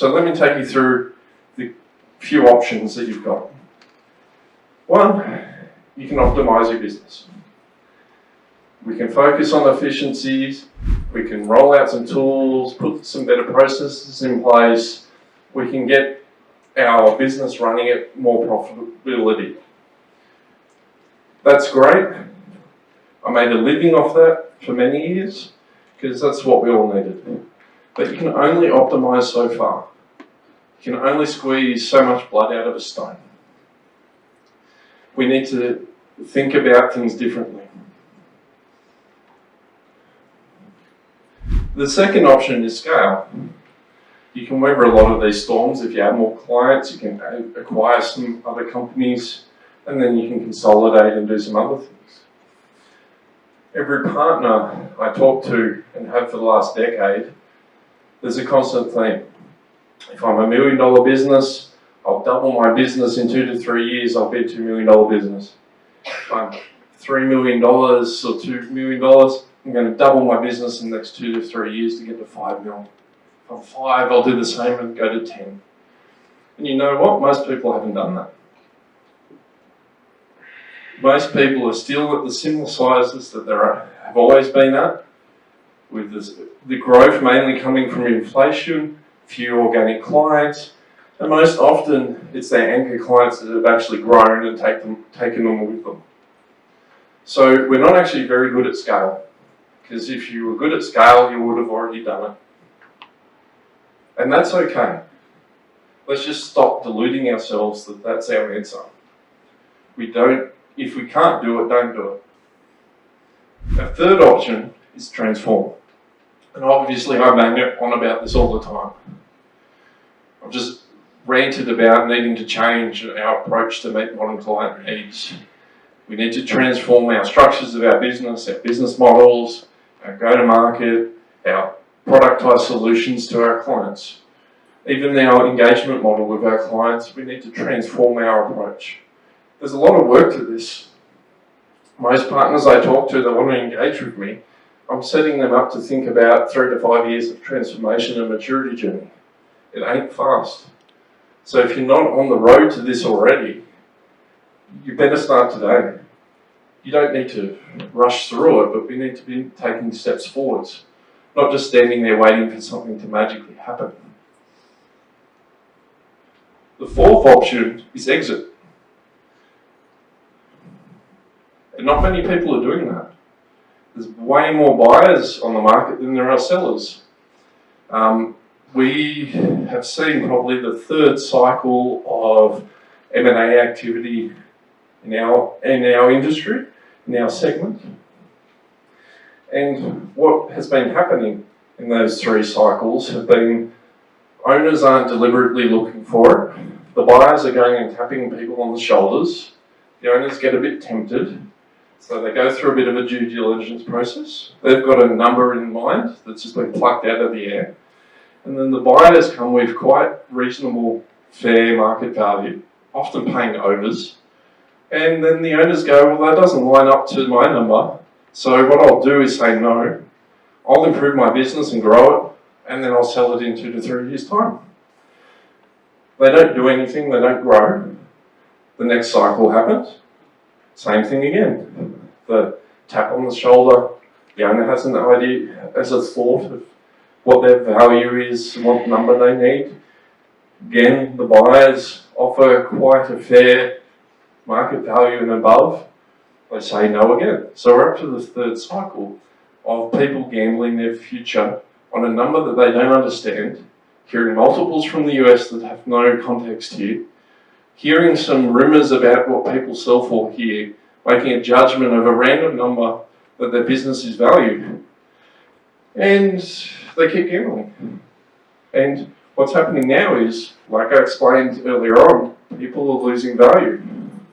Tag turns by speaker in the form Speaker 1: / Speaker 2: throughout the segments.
Speaker 1: So let me take you through the few options that you've got. One, you can optimize your business. We can focus on efficiencies, we can roll out some tools, put some better processes in place, we can get our business running at more profitability. That's great. I made a living off that for many years because that's what we all needed. But you can only optimize so far. You can only squeeze so much blood out of a stone. We need to think about things differently. The second option is scale. You can weather a lot of these storms. If you have more clients, you can acquire some other companies, and then you can consolidate and do some other things. Every partner I talk to and have for the last decade, there's a constant theme. If I'm $1 million business, I'll double my business in 2 to 3 years, I'll be a $2 million business. If I'm $3 million or $2 million, I'm going to double my business in the next 2 to 3 years to get to 5 million. If I'm 5, I'll do the same and go to 10. And you know what? Most people haven't done that. Most people are still at the similar sizes that they have always been at, with the growth mainly coming from inflation, few organic clients, and most often it's their anchor clients that have actually grown and taken them with them. So we're not actually very good at scale, because if you were good at scale, you would have already done it. And that's okay. Let's just stop deluding ourselves that that's our answer. If we can't do it, don't do it. A third option is transform. And obviously I bang on about this all the time. I've just ranted about needing to change our approach to meet modern client needs. We need to transform our structures of our business models, our go-to-market, our productized solutions to our clients. Even our engagement model with our clients, we need to transform our approach. There's a lot of work to this. Most partners I talk to that want to engage with me, I'm setting them up to think about 3 to 5 years of transformation and maturity journey. It ain't fast. So if you're not on the road to this already, you better start today. You don't need to rush through it, but we need to be taking steps forwards, not just standing there waiting for something to magically happen. The fourth option is exit. And not many people are doing that. There's way more buyers on the market than there are sellers. We have seen probably the third cycle of M&A activity in our industry, in our segment. And what has been happening in those 3 cycles have been owners aren't deliberately looking for it. The buyers are going and tapping people on the shoulders. The owners get a bit tempted. So they go through a bit of a due diligence process. They've got a number in mind that's just been plucked out of the air. And then the buyers come with quite reasonable, fair market value, often paying overs. And then the owners go, well, that doesn't line up to my number. So what I'll do is say no. I'll improve my business and grow it, and then I'll sell it in 2 to 3 years' time. They don't do anything, they don't grow. The next cycle happens. Same thing again. The tap on the shoulder, the owner has an idea, has a thought of what their value is and what number they need. Again, the buyers offer quite a fair market value and above. They say no again. So we're up to the third cycle of people gambling their future on a number that they don't understand, hearing multiples from the US that have no context here, hearing some rumours about what people sell for here, making a judgment of a random number that their business is valued. And they keep gambling. And what's happening now is, like I explained earlier on, people are losing value.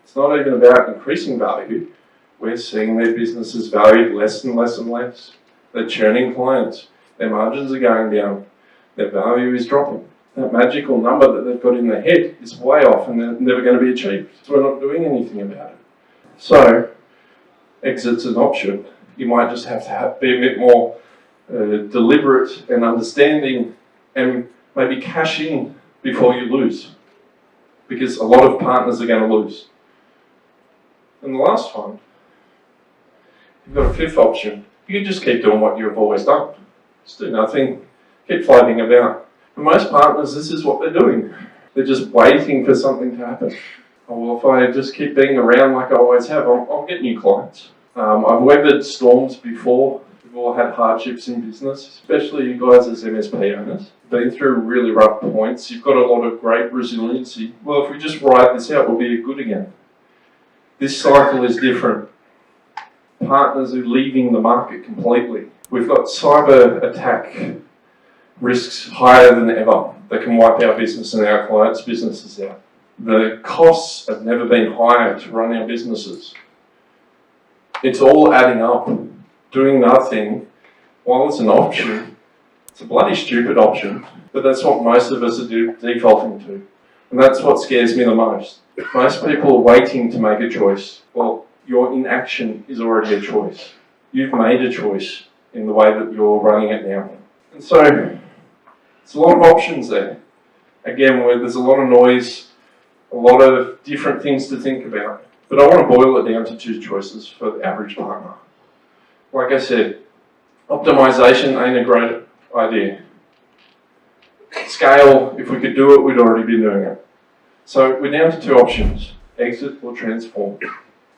Speaker 1: It's not even about increasing value. We're seeing their businesses valued less and less and less. They're churning clients. Their margins are going down. Their value is dropping. That magical number that they've got in their head is way off and they're never going to be achieved. So we're not doing anything about it. So, exit's an option. You might just have to be a bit more deliberate and understanding and maybe cash in before you lose, because a lot of partners are going to lose. And the last one, you've got a fifth option. You can just keep doing what you've always done. Just do nothing, keep floating about. For most partners, this is what they're doing. They're just waiting for something to happen. Oh, well, if I just keep being around like I always have, I'll get new clients. I've weathered storms before. We've all had hardships in business, especially you guys as MSP owners. Been through really rough points. You've got a lot of great resiliency. Well, if we just ride this out, we'll be good again. This cycle is different. Partners are leaving the market completely. We've got cyber attack risks higher than ever that can wipe our business and our clients' businesses out. The costs have never been higher to run our businesses. It's all adding up. Doing nothing, while it's an option, it's a bloody stupid option, but that's what most of us are defaulting to. And that's what scares me the most. Most people are waiting to make a choice. Well, your inaction is already a choice. You've made a choice in the way that you're running it now. And so, there's a lot of options there. Again, where there's a lot of noise, a lot of different things to think about. But I want to boil it down to two choices for the average partner. Like I said, optimization ain't a great idea. Scale, if we could do it, we'd already be doing it. So we're down to two options, exit or transform.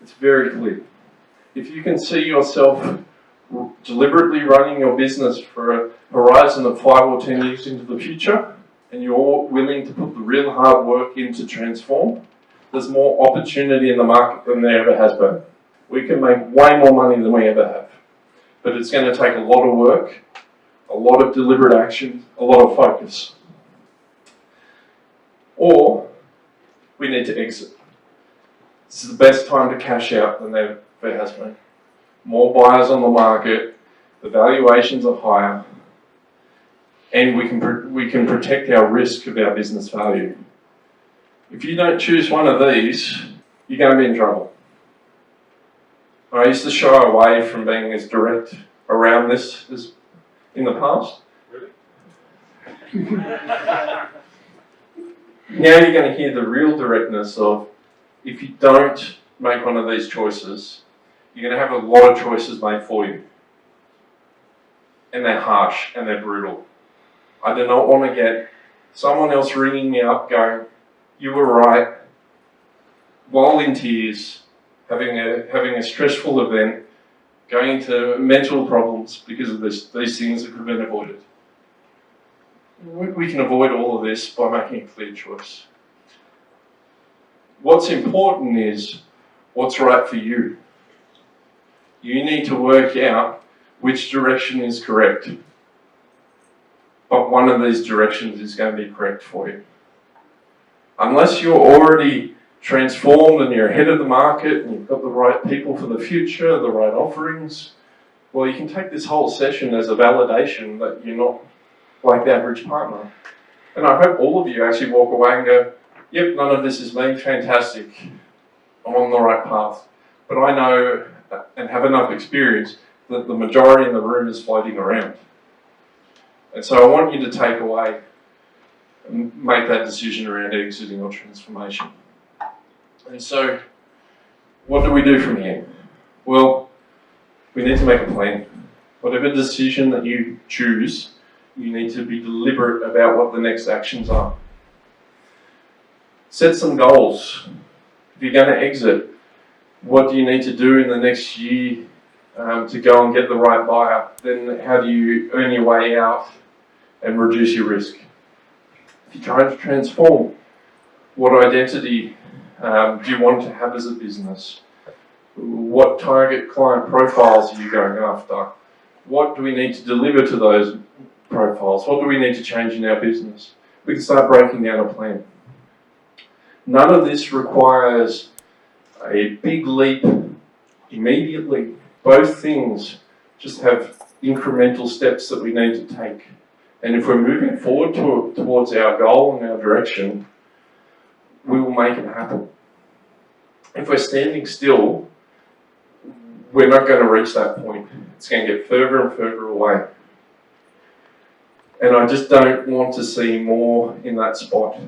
Speaker 1: It's very clear. If you can see yourself deliberately running your business for a horizon of 5 or 10 years into the future, and you're willing to put the real hard work in to transform, there's more opportunity in the market than there ever has been. We can make way more money than we ever have. But it's going to take a lot of work, a lot of deliberate action, a lot of focus. Or we need to exit. This is the best time to cash out than there has been. More buyers on the market, the valuations are higher, and we can protect our risk of our business value. If you don't choose one of these, you're going to be in trouble. I used to shy away from being as direct around this as in the past. Really? Now you're going to hear the real directness of, if you don't make one of these choices, you're going to have a lot of choices made for you. And they're harsh and they're brutal. I do not want to get someone else ringing me up going, you were right, while in tears, having a stressful event, going into mental problems because of these things that could have been avoided. We can avoid all of this by making a clear choice. What's important is what's right for you. You need to work out which direction is correct. But one of these directions is going to be correct for you. Unless you're already transformed and you're ahead of the market and you've got the right people for the future, the right offerings, well, you can take this whole session as a validation that you're not like the average partner. And I hope all of you actually walk away and go, yep, none of this is me, fantastic. I'm on the right path. But I know and have enough experience that the majority in the room is floating around. And so I want you to take away and make that decision around exiting or transformation. And so, what do we do from here? Well, we need to make a plan. Whatever decision that you choose, you need to be deliberate about what the next actions are. Set some goals. If you're going to exit, what do you need to do in the next year to go and get the right buyer? Then how do you earn your way out and reduce your risk? If you're trying to transform, what identity do you want to have as a business? What target client profiles are you going after? What do we need to deliver to those profiles? What do we need to change in our business? We can start breaking down a plan. None of this requires a big leap immediately. Both things just have incremental steps that we need to take. And if we're moving forward towards our goal and our direction, we will make it happen. If we're standing still, we're not going to reach that point. It's going to get further and further away. And I just don't want to see more in that spot.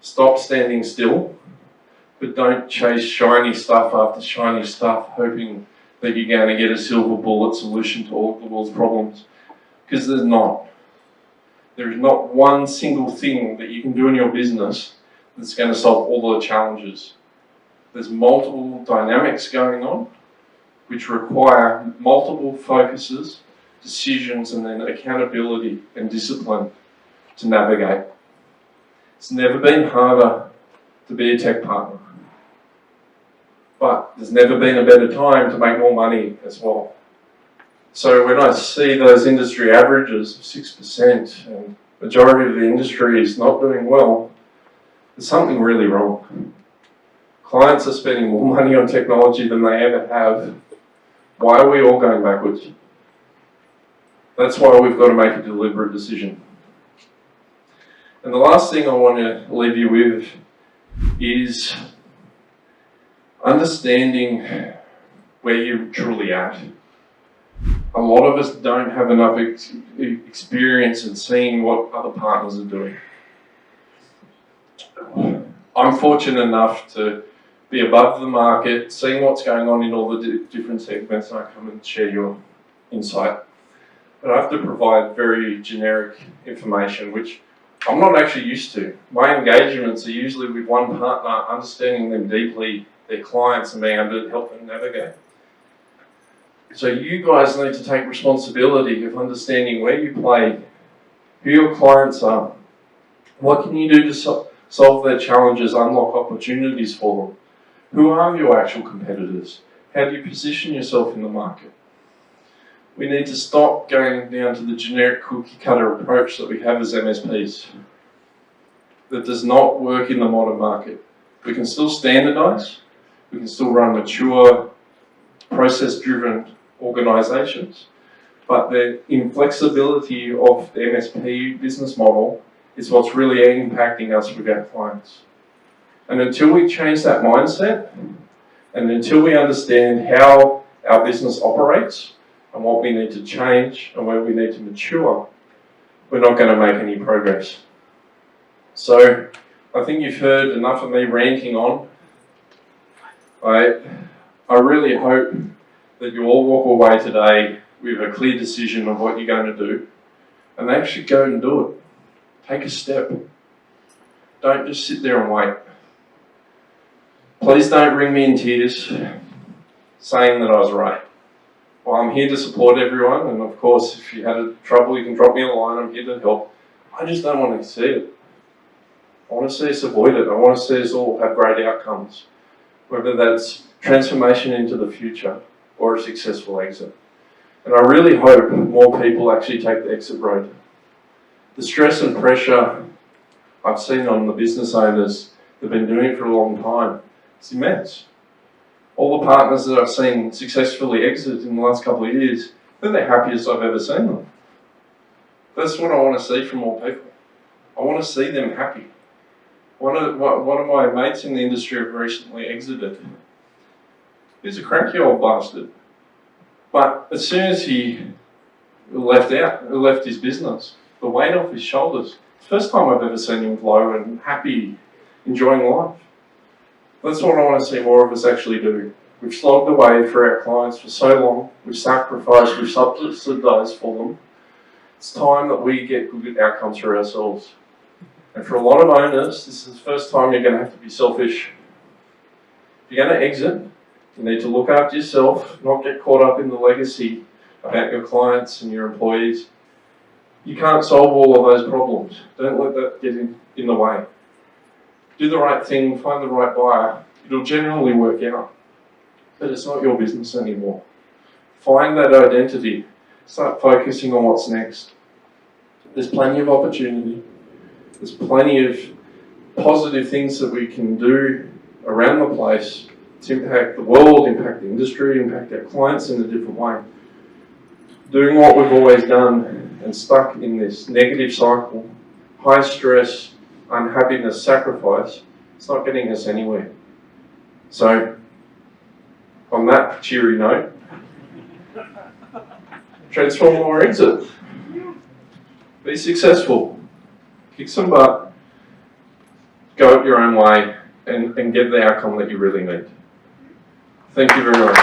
Speaker 1: Stop standing still, but don't chase shiny stuff after shiny stuff, hoping that you're going to get a silver bullet solution to all of the world's problems. Because there's not. There is not one single thing that you can do in your business that's going to solve all the challenges. There's multiple dynamics going on, which require multiple focuses, decisions, and then accountability and discipline to navigate. It's never been harder to be a tech partner, but there's never been a better time to make more money as well. So when I see those industry averages of 6% and majority of the industry is not doing well, there's something really wrong. Clients are spending more money on technology than they ever have. Why are we all going backwards? That's why we've got to make a deliberate decision. And the last thing I want to leave you with is understanding where you're truly at. A lot of us don't have enough experience in seeing what other partners are doing. I'm fortunate enough to be above the market, seeing what's going on in all the different segments, and I come and share your insight. But I have to provide very generic information, which I'm not actually used to. My engagements are usually with one partner, understanding them deeply, their clients, and being able to help them navigate. So you guys need to take responsibility of understanding where you play, who your clients are, what can you do to solve their challenges, unlock opportunities for them. Who are your actual competitors? How do you position yourself in the market? We need to stop going down to the generic cookie cutter approach that we have as MSPs. That does not work in the modern market. We can still standardize, we can still run mature, process-driven organizations, but the inflexibility of the MSP business model is what's really impacting us with our clients. And until we change that mindset, and until we understand how our business operates, and what we need to change, and where we need to mature, we're not going to make any progress. So, I think you've heard enough of me ranting on. I really hope that you all walk away today with a clear decision of what you're going to do, and actually go and do it. Take a step. Don't just sit there and wait. Please don't ring me in tears saying that I was right. Well, I'm here to support everyone, and of course, if you had trouble, you can drop me a line. I'm here to help. I just don't want to see it. I want to see us avoid it. I want to see us all have great outcomes, whether that's transformation into the future or a successful exit. And I really hope more people actually take the exit road. The stress and pressure I've seen on the business owners that have been doing it for a long time, it's immense. All the partners that I've seen successfully exit in the last couple of years, they're the happiest I've ever seen them. That's what I want to see from more people. I want to see them happy. One of my mates in the industry have recently exited. He's a cranky old bastard. But as soon as he left his business, the weight off his shoulders. First time I've ever seen him glow and happy, enjoying life. That's what I want to see more of us actually do. We've slogged away for our clients for so long. We've sacrificed, we've subsidised for them. It's time that we get good outcomes for ourselves. And for a lot of owners, this is the first time you're going to have to be selfish. If you're going to exit, you need to look after yourself, not get caught up in the legacy about your clients and your employees. You can't solve all of those problems. Don't let that get in the way. Do the right thing, find the right buyer. It'll generally work out. But it's not your business anymore. Find that identity. Start focusing on what's next. There's plenty of opportunity. There's plenty of positive things that we can do around the place to impact the world, impact the industry, impact our clients in a different way. Doing what we've always done and stuck in this negative cycle, high stress, unhappiness, sacrifice, it's not getting us anywhere. So, on that cheery note, transform or exit. Be successful. Kick some butt. Go it your own way and get the outcome that you really need. Thank you very much.